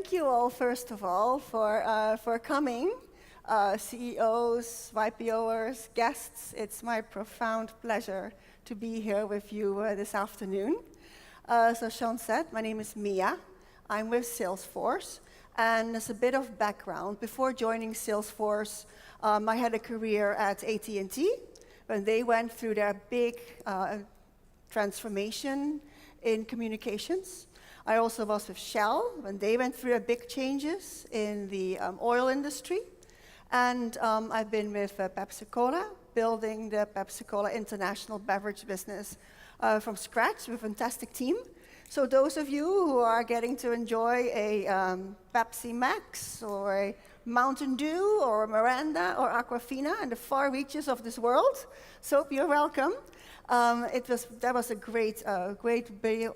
thank you all, first of all, for coming. CEOs, YPOers, guests, it's my profound pleasure to be here with you this afternoon. So Sean said, my name is Mia. I'm with Salesforce. And as a bit of background, before joining Salesforce, I had a career at AT&T when they went through their big transformation in communications. I also was with Shell when they went through big changes in the oil industry. And I've been with Pepsi-Cola, building the Pepsi-Cola international beverage business from scratch with a fantastic team. So those of you who are getting to enjoy a Pepsi Max or a Mountain Dew or a Miranda or Aquafina in the far reaches of this world, so you're welcome. That was a great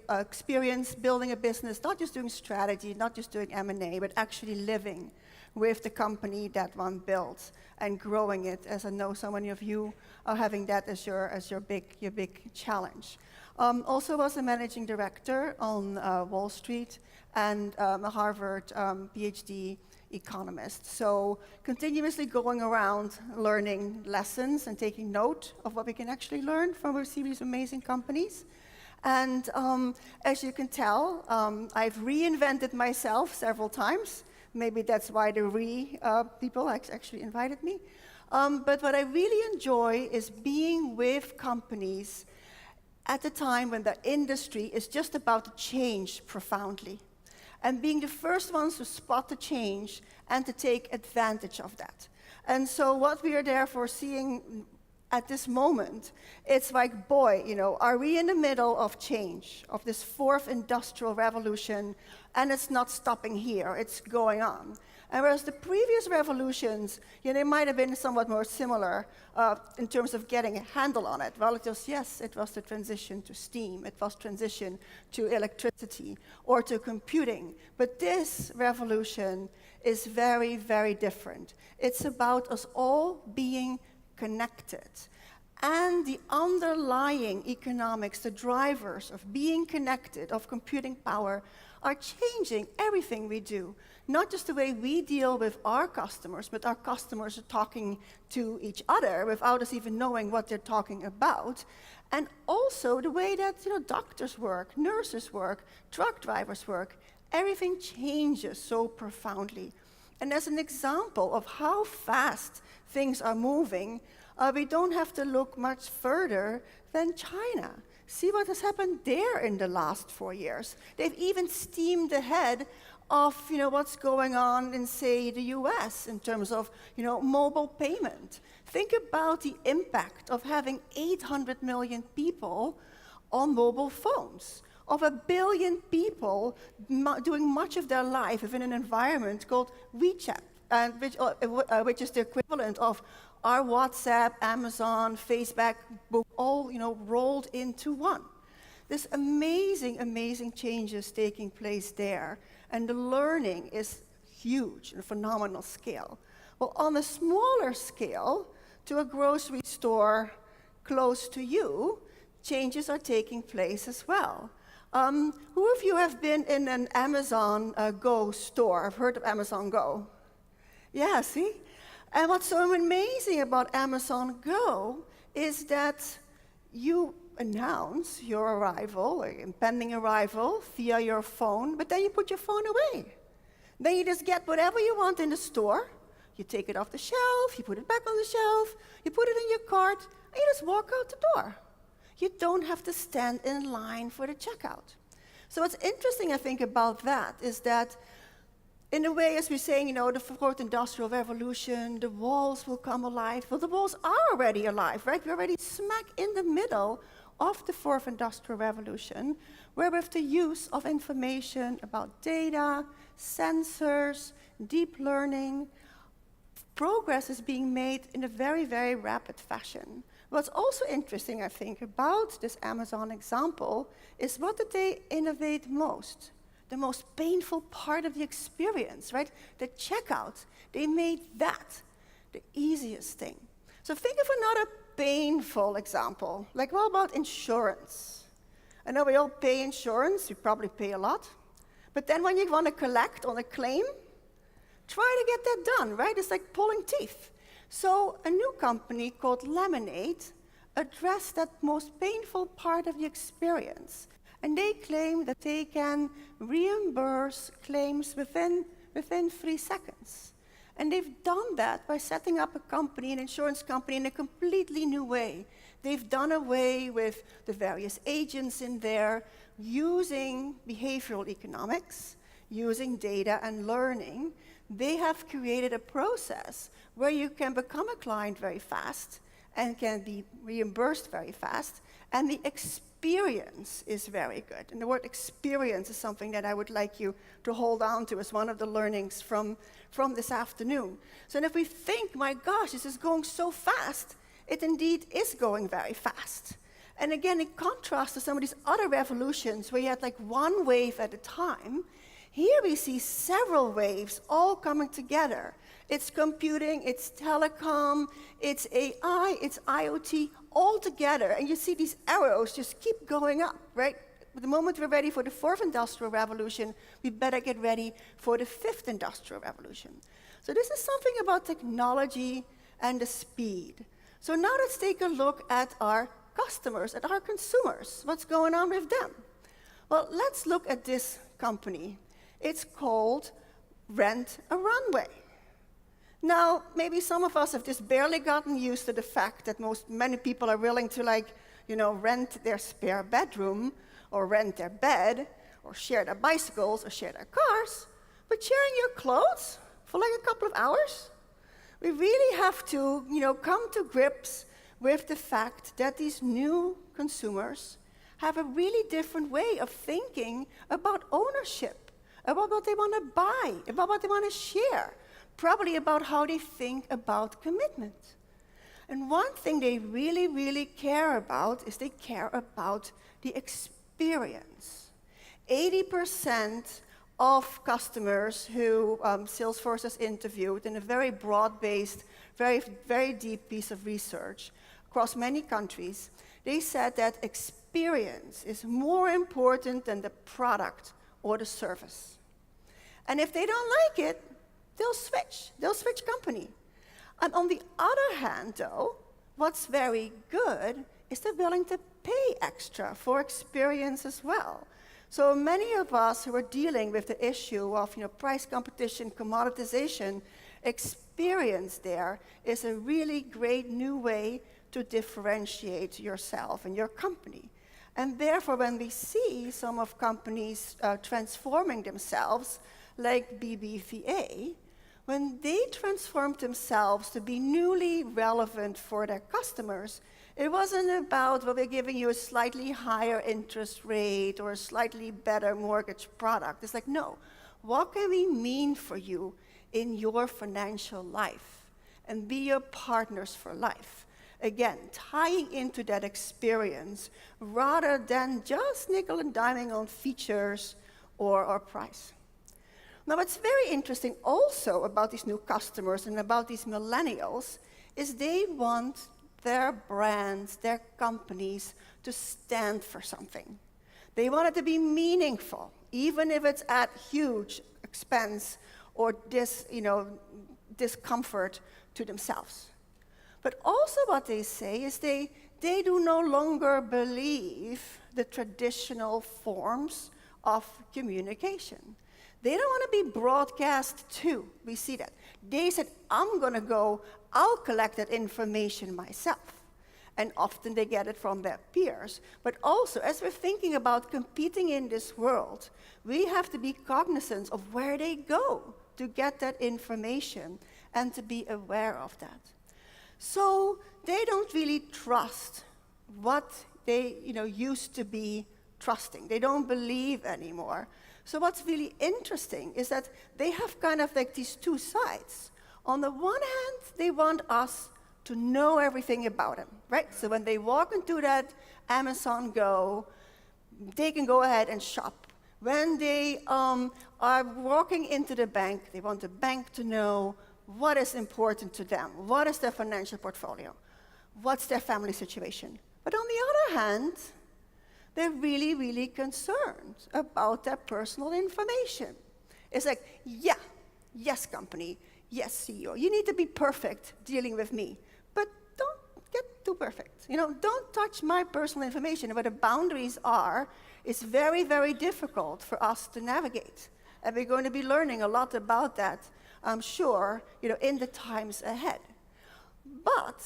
experience building a business, not just doing strategy, not just doing M&A, but actually living with the company that one built and growing it, as I know so many of you are having that as your big challenge. Also was a managing director on Wall Street and a Harvard PhD economist. So continuously going around learning lessons and taking note of what we can actually learn from a series of amazing companies. And as you can tell, I've reinvented myself several times. Maybe that's why the people actually invited me. But what I really enjoy is being with companies at a time when the industry is just about to change profoundly, and being the first ones to spot the change and to take advantage of that. And so what we are therefore seeing at this moment, it's like, boy, are we in the middle of change, of this fourth industrial revolution, and it's not stopping here, it's going on. And whereas the previous revolutions, they might have been somewhat more similar in terms of getting a handle on it. Well, it was the transition to steam, it was transition to electricity or to computing. But this revolution is very, very different. It's about us all being connected. And the underlying economics, the drivers of being connected, of computing power, are changing everything we do. Not just the way we deal with our customers, but our customers are talking to each other without us even knowing what they're talking about. And also the way that doctors work, nurses work, truck drivers work, everything changes so profoundly. And as an example of how fast things are moving, we don't have to look much further than China. See what has happened there in the last 4 years. They've even steamed ahead of what's going on in, say, the US in terms of mobile payment. Think about the impact of having 800 million people on mobile phones, of 1 billion people doing much of their life within an environment called WeChat, which is the equivalent of our WhatsApp, Amazon, Facebook, all rolled into one. There's amazing, amazing changes taking place there, and the learning is huge, on a phenomenal scale. Well, on a smaller scale, to a grocery store close to you, changes are taking place as well. Who of you have been in an Amazon Go store? I've heard of Amazon Go. Yeah, see? And what's so amazing about Amazon Go is that you announce your arrival, or impending arrival, via your phone, but then you put your phone away. Then you just get whatever you want in the store, you take it off the shelf, you put it back on the shelf, you put it in your cart, and you just walk out the door. You don't have to stand in line for the checkout. So what's interesting, I think, about that is that in a way, as we're saying, the fourth industrial revolution, the walls will come alive. Well, the walls are already alive, right? We're already smack in the middle of the fourth industrial revolution, where with the use of information about data, sensors, deep learning, progress is being made in a very, very rapid fashion. What's also interesting, I think, about this Amazon example is what did they innovate most? The most painful part of the experience, right? The checkout. They made that the easiest thing. So think of another painful example. Like, what about insurance? I know we all pay insurance. We probably pay a lot. But then when you want to collect on a claim, try to get that done, right? It's like pulling teeth. So a new company called Lemonade addressed that most painful part of the experience. And they claim that they can reimburse claims within 3 seconds. And they've done that by setting up a company, an insurance company, in a completely new way. They've done away with the various agents in there, using behavioral economics, using data and learning. They have created a process where you can become a client very fast and can be reimbursed very fast, and the experience is very good. And the word experience is something that I would like you to hold on to as one of the learnings from this afternoon. So if we think, my gosh, this is going so fast, it indeed is going very fast. And again, in contrast to some of these other revolutions where you had like one wave at a time, here we see several waves all coming together. It's computing, it's telecom, it's AI, it's IoT, all together. And you see these arrows just keep going up, right? The moment we're ready for the 4th industrial revolution, we better get ready for the 5th industrial revolution. So this is something about technology and the speed. So now let's take a look at our customers, at our consumers. What's going on with them? Well, let's look at this company. It's called Rent a Runway. Now, maybe some of us have just barely gotten used to the fact that many people are willing to rent their spare bedroom, or rent their bed, or share their bicycles, or share their cars. But sharing your clothes for like a couple of hours? We really have to, come to grips with the fact that these new consumers have a really different way of thinking about ownership, about what they want to buy, about what they want to share, probably about how they think about commitment. And one thing they really, really care about is they care about the experience. 80% of customers who Salesforce has interviewed in a very broad-based, very, very deep piece of research across many countries, they said that experience is more important than the product or the service. And if they don't like it, they'll switch company. And on the other hand, though, what's very good is they're willing to pay extra for experience as well. So many of us who are dealing with the issue of price competition, commoditization, experience there is a really great new way to differentiate yourself and your company. And therefore, when we see some of companies transforming themselves, like BBVA, when they transformed themselves to be newly relevant for their customers, it wasn't about, well, we're giving you a slightly higher interest rate or a slightly better mortgage product. It's like, no, what can we mean for you in your financial life? And be your partners for life. Again, tying into that experience rather than just nickel and diming on features or price. Now, what's very interesting also about these new customers and about these millennials is they want their brands, their companies to stand for something. They want it to be meaningful, even if it's at huge expense or discomfort to themselves. But also what they say is they do no longer believe the traditional forms of communication. They don't want to be broadcast to. We see that. They said, I'm going to go, I'll collect that information myself. And often they get it from their peers. But also, as we're thinking about competing in this world, we have to be cognizant of where they go to get that information and to be aware of that. So they don't really trust what they used to be trusting. They don't believe anymore. So what's really interesting is that they have kind of like these two sides. On the one hand, they want us to know everything about them, right? So when they walk into that Amazon Go, they can go ahead and shop. When they are walking into the bank, they want the bank to know what is important to them, what is their financial portfolio, what's their family situation. But on the other hand, They're really, really concerned about their personal information. It's like, yeah, yes, company, yes, CEO, you need to be perfect dealing with me, but don't get too perfect. Don't touch my personal information. Where the boundaries are, it's very, very difficult for us to navigate. And we're going to be learning a lot about that, I'm sure, in the times ahead. But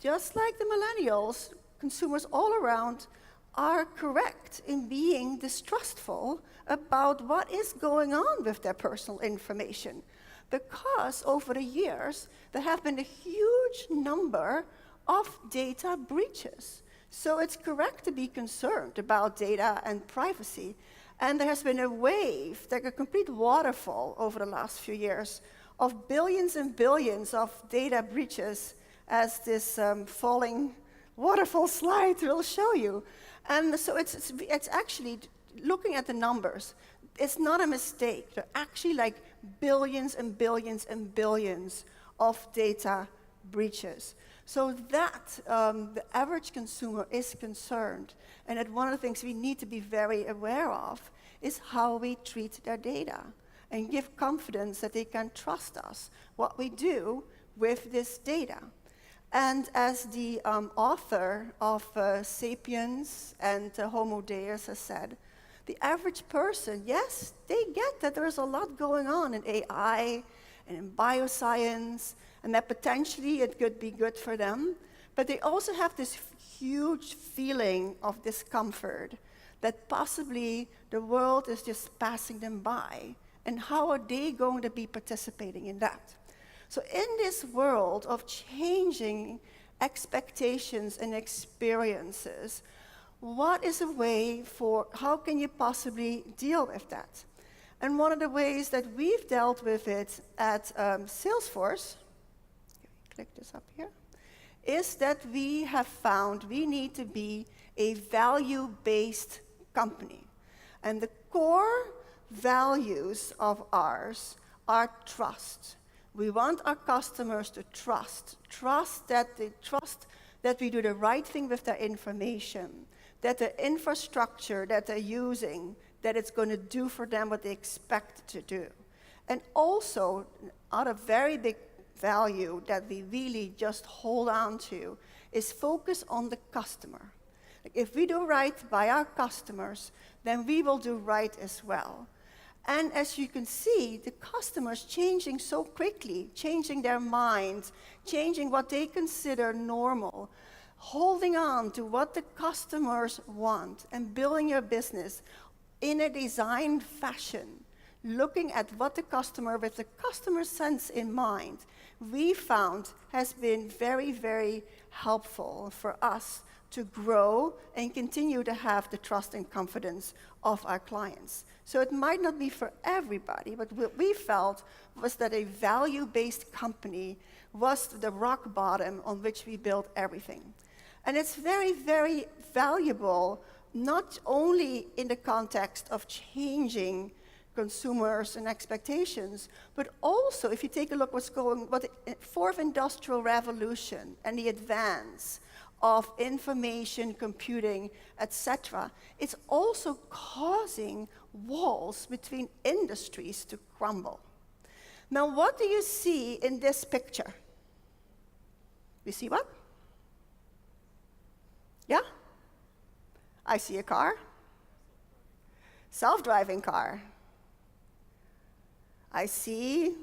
just like the millennials, consumers all around are correct in being distrustful about what is going on with their personal information. Because over the years, there have been a huge number of data breaches. So it's correct to be concerned about data and privacy. And there has been a wave, like a complete waterfall over the last few years of billions and billions of data breaches, as this falling waterfall slide will show you. And so it's actually, looking at the numbers, it's not a mistake. There are actually like billions and billions and billions of data breaches. So that the average consumer is concerned, and that one of the things we need to be very aware of is how we treat their data and give confidence that they can trust us, what we do with this data. And as the author of Sapiens and Homo Deus has said, the average person, yes, they get that there's a lot going on in AI and in bioscience, and that potentially it could be good for them, but they also have this huge feeling of discomfort that possibly the world is just passing them by, and how are they going to be participating in that? So in this world of changing expectations and experiences, what is a way for, how can you possibly deal with that? And one of the ways that we've dealt with it at Salesforce, click this up here, is that we have found we need to be a value-based company. And the core values of ours are trust. We want our customers to trust that we do the right thing with their information, that the infrastructure that they're using, that it's going to do for them what they expect it to do. And also, another very big value that we really just hold on to is focus on the customer. Like, if we do right by our customers, then we will do right as well. And as you can see, the customers changing so quickly, changing their minds, changing what they consider normal, holding on to what the customers want, and building your business in a designed fashion, looking at what the customer, with the customer sense in mind, we found has been very, very helpful for us to grow and continue to have the trust and confidence of our clients. So it might not be for everybody, but what we felt was that a value-based company was the rock bottom on which we built everything. And it's very, very valuable, not only in the context of changing consumers and expectations, but also if you take a look what the fourth industrial revolution and the advance of information, computing, etc., it's also causing walls between industries to crumble. Now, what do you see in this picture? You see what? Yeah? I see a car. Self-driving car. I see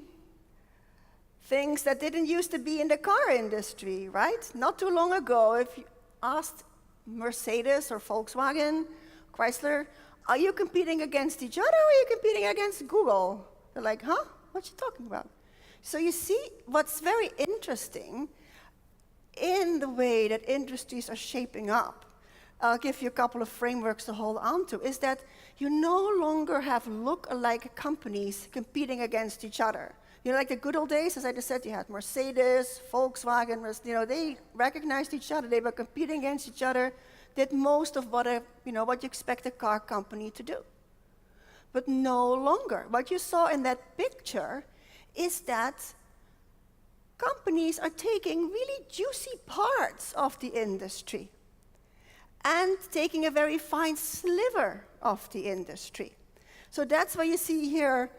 things that didn't used to be in the car industry, right? Not too long ago, if you asked Mercedes or Volkswagen, Chrysler, are you competing against each other or are you competing against Google? They're like, huh? What you talking about? So you see what's very interesting in the way that industries are shaping up. I'll give you a couple of frameworks to hold on to, is that you no longer have look-alike companies competing against each other. Like the good old days, as I just said, you had Mercedes, Volkswagen, they recognized each other, they were competing against each other, did most of what you expect a car company to do. But no longer. What you saw in that picture is that companies are taking really juicy parts of the industry. and taking a very fine sliver of the industry. So that's why you see here,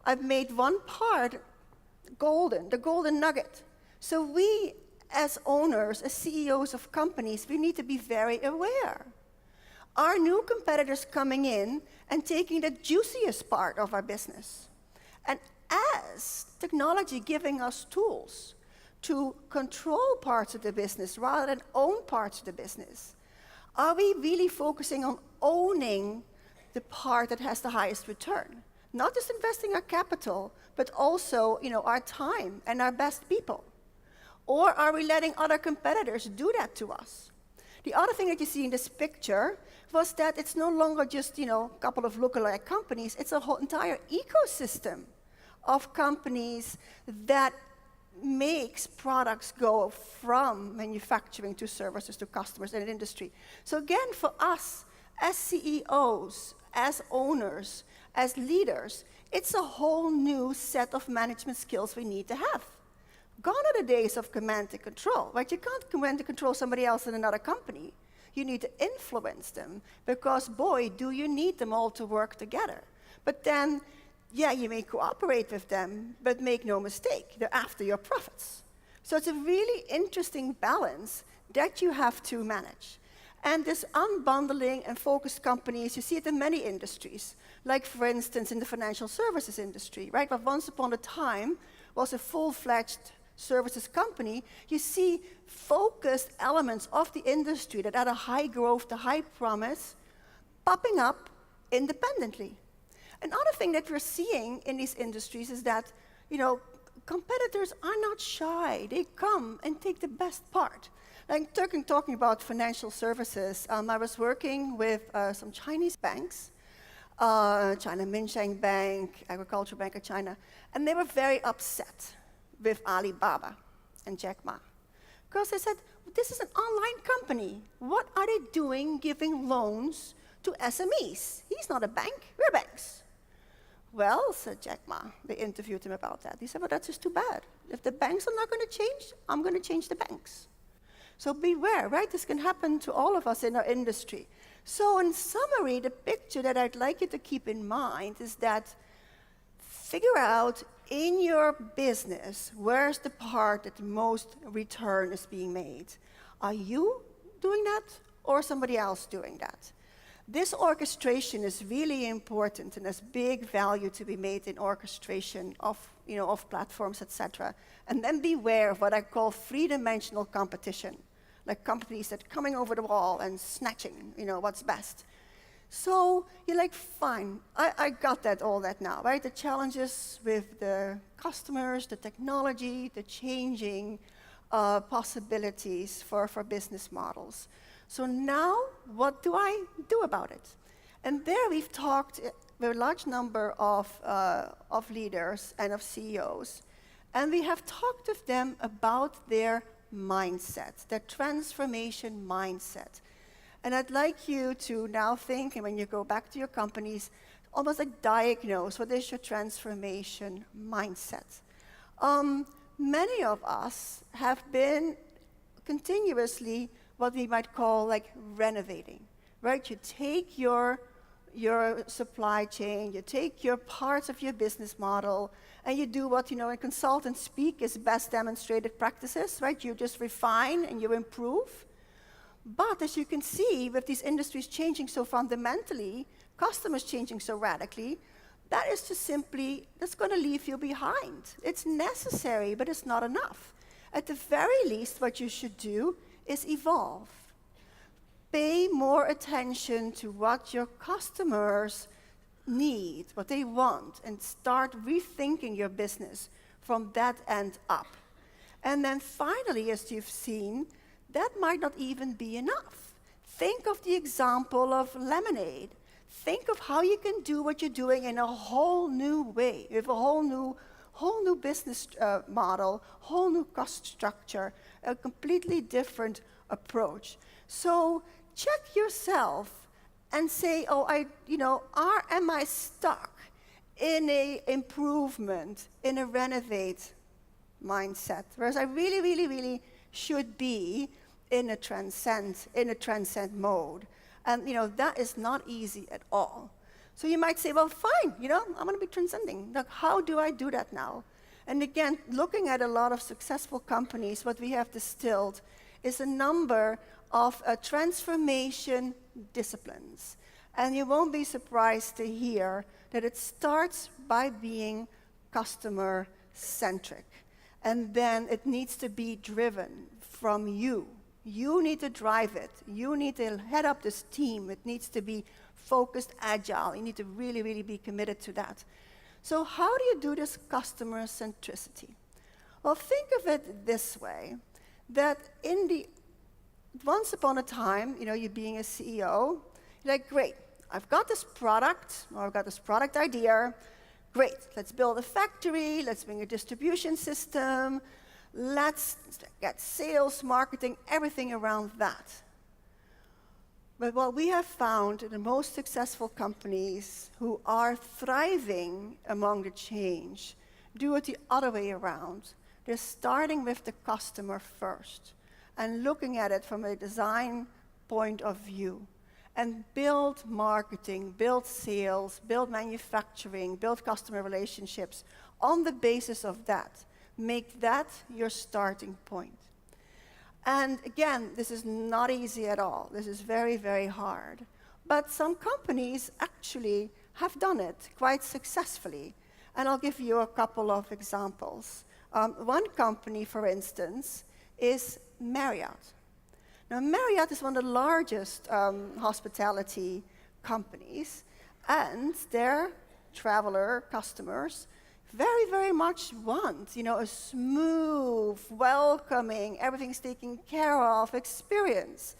I've made one part golden, the golden nugget. So we, as owners, as CEOs of companies, we need to be very aware. Are new competitors coming in and taking the juiciest part of our business? And as technology giving us tools to control parts of the business rather than own parts of the business, are we really focusing on owning the part that has the highest return? Not just investing our capital, but also, our time and our best people. Or are we letting other competitors do that to us? The other thing that you see in this picture was that it's no longer just, a couple of lookalike companies, it's a whole entire ecosystem of companies that makes products go from manufacturing to services to customers in an industry. So again, for us, as CEOs, as owners, as leaders, it's a whole new set of management skills we need to have. Gone are the days of command and control, right? You can't command and control somebody else in another company. You need to influence them, because boy, do you need them all to work together. But then, yeah, you may cooperate with them, but make no mistake, they're after your profits. So it's a really interesting balance that you have to manage. And this unbundling and focused companies, you see it in many industries, like for instance in the financial services industry, right? But once upon a time was a full-fledged services company, you see focused elements of the industry that had a high growth, a high promise, popping up independently. Another thing that we're seeing in these industries is that, competitors are not shy. They come and take the best part. Like talking about financial services, I was working with some Chinese banks, China Minsheng Bank, Agricultural Bank of China, and they were very upset with Alibaba and Jack Ma. Because they said, this is an online company. What are they doing giving loans to SMEs? He's not a bank, we're banks. Well, said Jack Ma, they interviewed him about that. He said, well, that's just too bad. If the banks are not going to change, I'm going to change the banks. So beware, right? This can happen to all of us in our industry. So in summary, the picture that I'd like you to keep in mind is that figure out in your business, where's the part that the most return is being made? Are you doing that or somebody else doing that? This orchestration is really important, and there's big value to be made in orchestration of, of platforms, etc. And then beware of what I call three-dimensional competition, like companies that are coming over the wall and snatching, what's best. So you're like, fine, I got all that now, right? The challenges with the customers, the technology, the changing possibilities for business models. So now, what do I do about it? And there we've talked with a large number of leaders and of CEOs, and we have talked with them about their mindset, their transformation mindset. And I'd like you to now think, and when you go back to your companies, almost like diagnose what is your transformation mindset. Many of us have been continuously what we might call like renovating, right? You take your supply chain, you take your parts of your business model, and you do what, in consultant speak is best demonstrated practices, right? You just refine and you improve. But as you can see, with these industries changing so fundamentally, customers changing so radically, that is just simply, that's going to leave you behind. It's necessary, but it's not enough. At the very least, what you should do is evolve. Pay more attention to what your customers need, what they want, and start rethinking your business from that end up. And then finally, as you've seen, that might not even be enough. Think of the example of lemonade. Think of how you can do what you're doing in a whole new way, with a whole new business model, whole new cost structure, a completely different approach. So check yourself and say, am I stuck in a improvement, in a renovate mindset? Whereas I really, really, really should be in a transcend mode. And that is not easy at all. So you might say, well, fine, I'm going to be transcending. Like, how do I do that now? And again, looking at a lot of successful companies, what we have distilled is a number of transformation disciplines. And you won't be surprised to hear that it starts by being customer-centric. And then it needs to be driven from you. You need to drive it. You need to head up this team. It needs to be focused, agile. You need to really, really be committed to that. So how do you do this customer centricity? Well, think of it this way, that once upon a time, you being a CEO, you're like, great, I've got this product, or I've got this product idea. Great, let's build a factory, let's bring a distribution system, let's get sales, marketing, everything around that. But what we have found in the most successful companies who are thriving among the change do it the other way around. They're starting with the customer first and looking at it from a design point of view and build marketing, build sales, build manufacturing, build customer relationships on the basis of that. Make that your starting point. And again, this is not easy at all. This is very, very hard. But some companies actually have done it quite successfully. And I'll give you a couple of examples. One company, for instance, is Marriott. Now, Marriott is one of the largest hospitality companies, and their traveler customers very, very much want, a smooth, welcoming, everything's taken care of experience.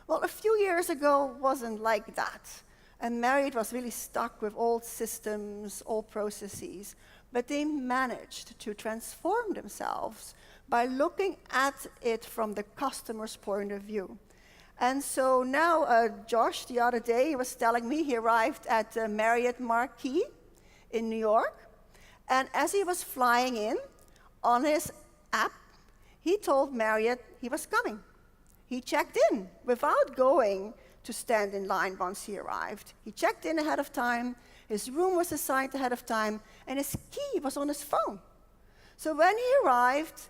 Well, a few years ago wasn't like that. And Marriott was really stuck with old systems, old processes. But they managed to transform themselves by looking at it from the customer's point of view. And so now, Josh, the other day, he was telling me he arrived at Marriott Marquis in New York. And as he was flying in, on his app, he told Marriott he was coming. He checked in without going to stand in line once he arrived. He checked in ahead of time, his room was assigned ahead of time, and his key was on his phone. So when he arrived,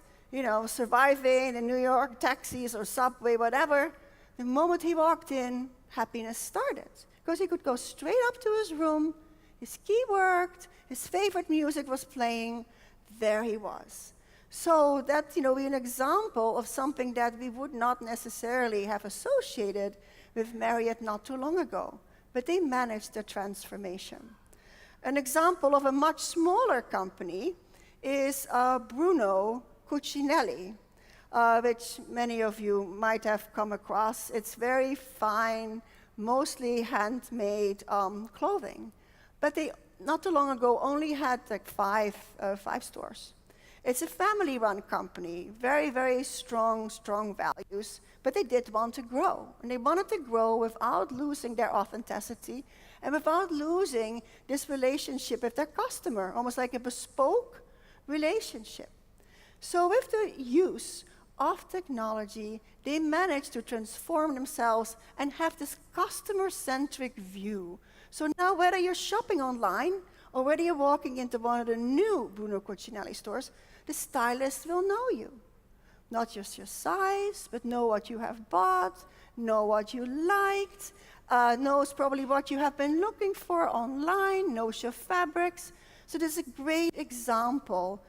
surviving in New York, taxis or subway, whatever, the moment he walked in, happiness started. Because he could go straight up to his room, his key worked, his favorite music was playing, there he was. So that's, an example of something that we would not necessarily have associated with Marriott not too long ago. But they managed the transformation. An example of a much smaller company is Brunello Cucinelli, which many of you might have come across. It's very fine, mostly handmade clothing. But they, not too long ago, only had like five stores. It's a family-run company, very, very strong values, but they did want to grow. And they wanted to grow without losing their authenticity and without losing this relationship with their customer, almost like a bespoke relationship. So with the use of technology, they managed to transform themselves and have this customer-centric view. So now whether you're shopping online or whether you're walking into one of the new Brunello Cucinelli stores, the stylist will know you. Not just your size, but know what you have bought, know what you liked, knows probably what you have been looking for online, knows your fabrics. So this is a great example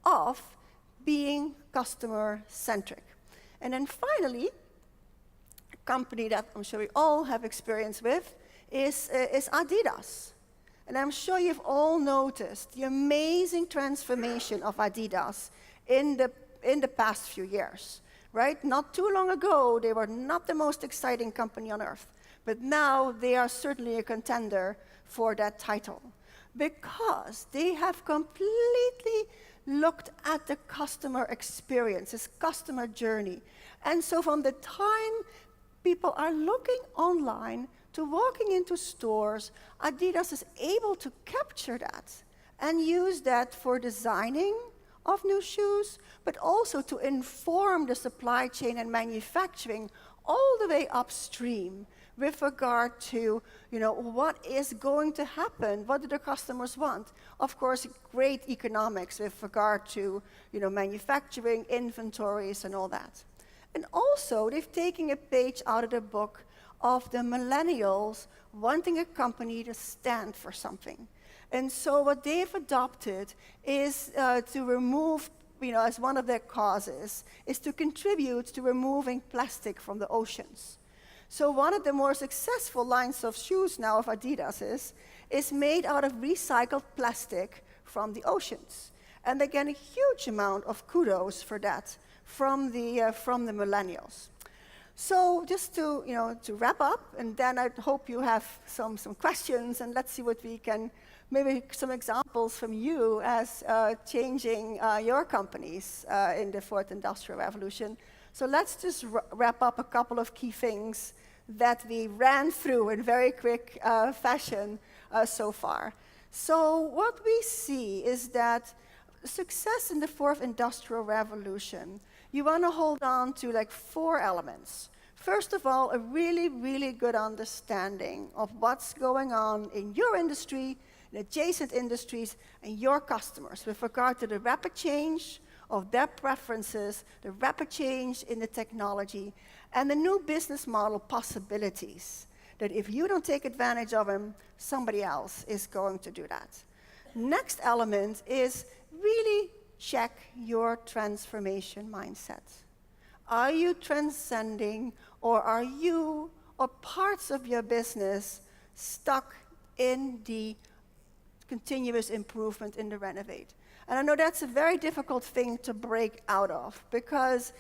of being customer-centric. And then finally, a company that I'm sure we all have experience with is Adidas. And I'm sure you've all noticed the amazing transformation of Adidas in the past few years, right? Not too long ago, they were not the most exciting company on earth, but now they are certainly a contender for that title because they have completely looked at the customer experience, this customer journey. And so from the time people are looking online to walking into stores, Adidas is able to capture that and use that for designing of new shoes, but also to inform the supply chain and manufacturing all the way upstream with regard to, what is going to happen, what do the customers want. Of course, great economics with regard to, manufacturing, inventories, and all that. And also, they've taken a page out of the book of the millennials wanting a company to stand for something. And so what they've adopted is to remove, as one of their causes, is to contribute to removing plastic from the oceans. So one of the more successful lines of shoes now of Adidas is made out of recycled plastic from the oceans. And they get a huge amount of kudos for that from the millennials. So just to wrap up, and then I hope you have some questions, and let's see what we can, maybe some examples from you as changing your companies in the fourth industrial revolution. So let's just wrap up a couple of key things that we ran through in very quick fashion so far. So what we see is that success in the fourth industrial revolution, you want to hold on to like 4 elements. First of all, a really, really good understanding of what's going on in your industry, in adjacent industries, and your customers with regard to the rapid change of their preferences, the rapid change in the technology, and the new business model possibilities, that if you don't take advantage of them, somebody else is going to do that. Next element is really check your transformation mindset. Are you transcending, or are you or parts of your business stuck in the continuous improvement in the renovate? And I know that's a very difficult thing to break out of, because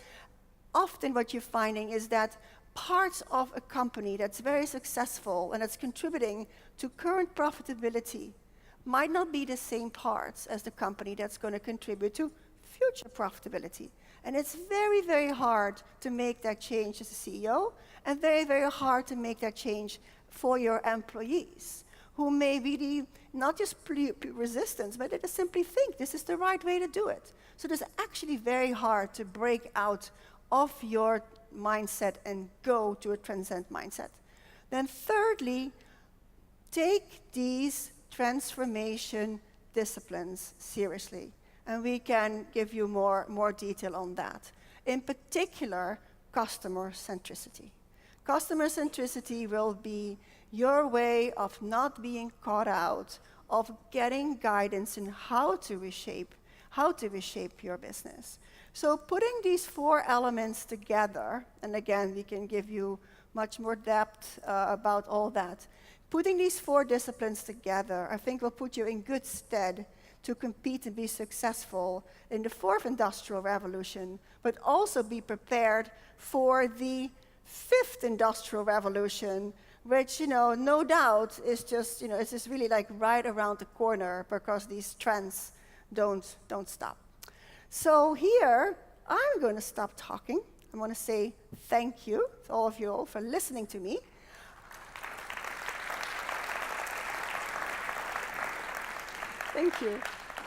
often what you're finding is that parts of a company that's very successful and that's contributing to current profitability might not be the same parts as the company that's going to contribute to future profitability. And it's very, very hard to make that change as a CEO, and very, very hard to make that change for your employees, who may really not just resistance, but they just simply think this is the right way to do it. So it's actually very hard to break out of your mindset and go to a transcend mindset. Then thirdly, take these transformation disciplines seriously. And we can give you more detail on that. In particular, customer centricity. Customer centricity will be your way of not being caught out, of getting guidance in how to reshape your business. So putting these 4 elements together, and again, we can give you much more depth about all that. Putting these 4 disciplines together, I think will put you in good stead to compete and be successful in the fourth industrial revolution, but also be prepared for the fifth industrial revolution, which, no doubt is just, it's just really like right around the corner, because these trends don't stop. So here, I'm going to stop talking. I'm going to say thank you to all of you for listening to me. Thank you.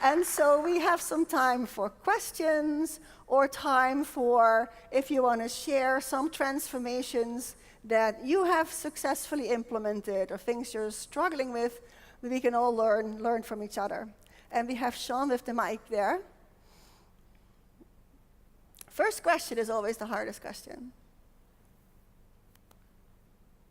And so we have some time for questions, or time for if you want to share some transformations that you have successfully implemented, or things you're struggling with, we can all learn from each other. And we have Sean with the mic there. First question is always the hardest question.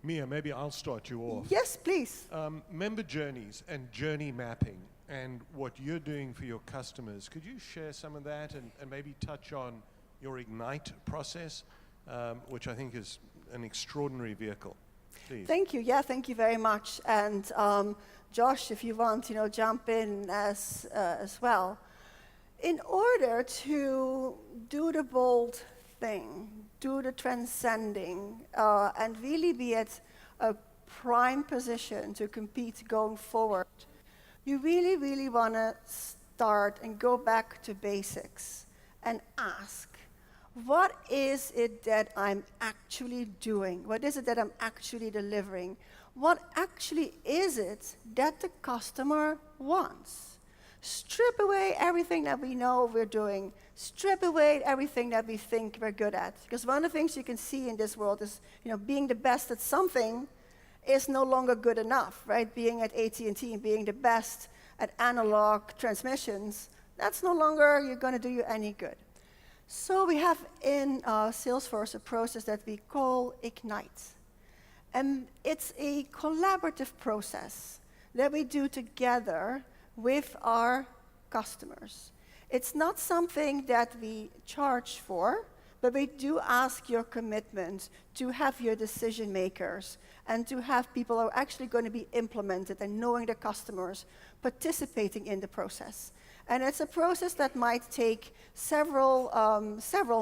Mia, maybe I'll start you off. Yes, please. Member journeys and journey mapping, and what you're doing for your customers. Could you share some of that and maybe touch on your Ignite process, which I think is an extraordinary vehicle? Please. Thank you. Yeah, thank you very much. And Josh, if you want, jump in as well. In order to do the bold thing, do the transcending, and really be at a prime position to compete going forward, you really, really want to start and go back to basics and ask, what is it that I'm actually doing? What is it that I'm actually delivering? What actually is it that the customer wants? Strip away everything that we know we're doing. Strip away everything that we think we're good at. Because one of the things you can see in this world is, being the best at something is no longer good enough, right? Being at AT&T and being the best at analog transmissions, that's no longer going to do you any good. So we have in Salesforce a process that we call Ignite. And it's a collaborative process that we do together with our customers. It's not something that we charge for, but we do ask your commitment to have your decision makers and to have people who are actually going to be implemented and knowing the customers participating in the process. And it's a process that might take several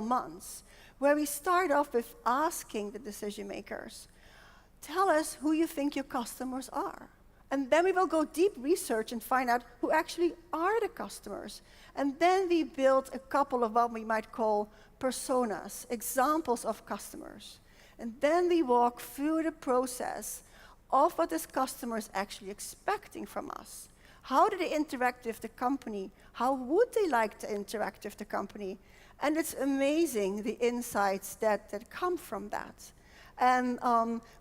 months, where we start off with asking the decision makers, tell us who you think your customers are. And then we will go deep research and find out who actually are the customers. And then we build a couple of what we might call personas, examples of customers. And then we walk through the process of what this customer is actually expecting from us. How do they interact with the company? How would they like to interact with the company? And it's amazing the insights that come from that. And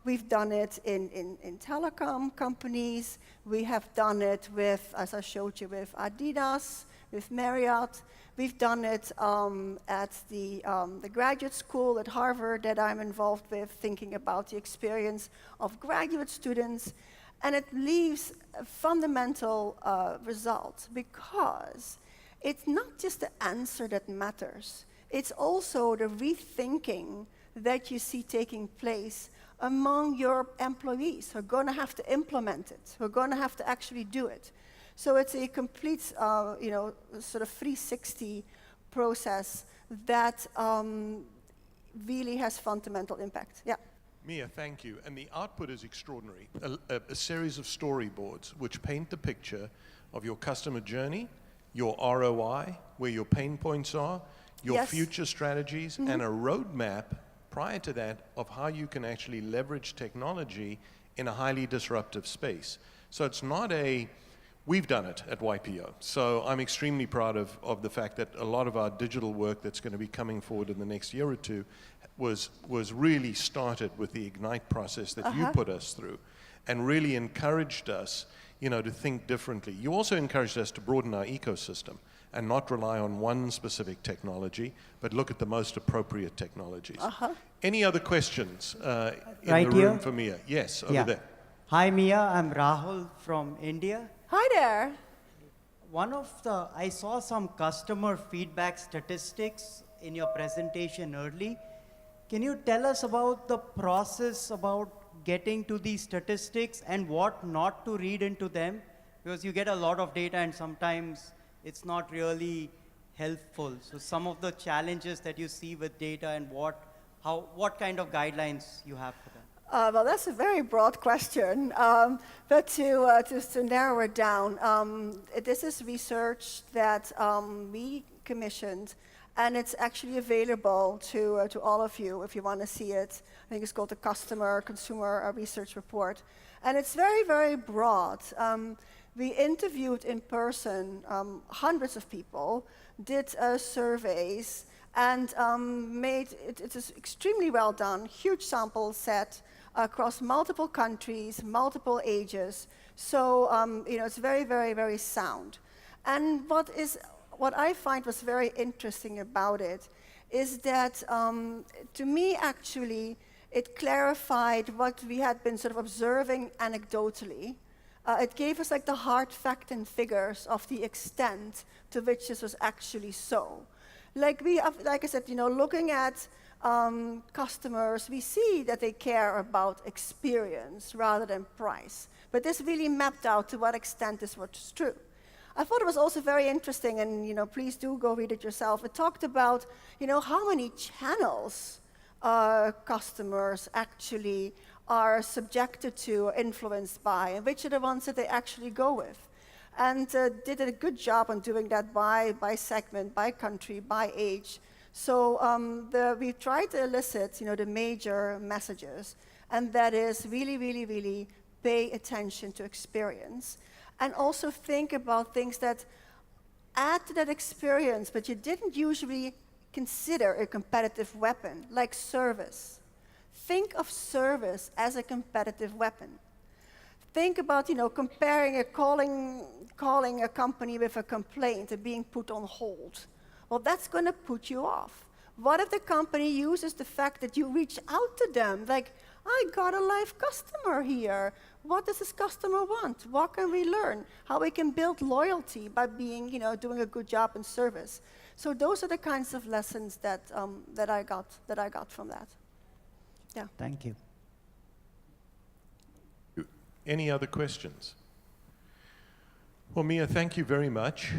we've done it in telecom companies. We have done it with, as I showed you, with Adidas, with Marriott. We've done it at the graduate school at Harvard that I'm involved with, thinking about the experience of graduate students. And it leaves a fundamental result, because it's not just the answer that matters. It's also the rethinking that you see taking place among your employees who are going to have to implement it, who are going to have to actually do it. So it's a complete, sort of 360 process that really has fundamental impact. Yeah. Mia, thank you. And the output is extraordinary. A series of storyboards which paint the picture of your customer journey, your ROI, where your pain points are, your future strategies, and a roadmap prior to that of how you can actually leverage technology in a highly disruptive space. So it's not we've done it at YPO. So I'm extremely proud of the fact that a lot of our digital work that's going to be coming forward in the next year or two was really started with the Ignite process that you put us through, and really encouraged us, to think differently. You also encouraged us to broaden our ecosystem and not rely on one specific technology, but look at the most appropriate technologies. Any other questions in the room for Mia? Yes, over there. Hi, Mia. I'm Rahul from India. Hi there. I saw some customer feedback statistics in your presentation early. Can you tell us about the process about getting to these statistics and what not to read into them? Because you get a lot of data and sometimes it's not really helpful. So some of the challenges that you see with data and what kind of guidelines you have for them? Well, that's a very broad question, but to narrow it down, this is research that we commissioned, and it's actually available to all of you if you want to see it. I think it's called the Consumer Research Report, and it's very, very broad. We interviewed in person hundreds of people, did surveys, and it is extremely well done, huge sample set across multiple countries, multiple ages. So it's very, very, very sound. And what I find was very interesting about it is that, to me, actually, it clarified what we had been sort of observing anecdotally. It gave us like the hard fact and figures of the extent to which this was actually so. Like I said, looking at customers, we see that they care about experience rather than price. But this really mapped out to what extent this was true. I thought it was also very interesting, and please do go read it yourself. It talked about how many channels customers actually are subjected to or influenced by, and which are the ones that they actually go with. And did a good job on doing that by segment, by country, by age. So we tried to elicit the major messages, and that is really, really, really pay attention to experience. And also think about things that add to that experience, but you didn't usually consider a competitive weapon, like service. Think of service as a competitive weapon. Think about, comparing calling a company with a complaint and being put on hold. Well, that's going to put you off. What if the company uses the fact that you reach out to them, like, I got a live customer here. What does this customer want? What can we learn? How we can build loyalty by being, doing a good job in service. So those are the kinds of lessons that I got from that. Yeah. Thank you. Any other questions? Well, Mia, thank you very much.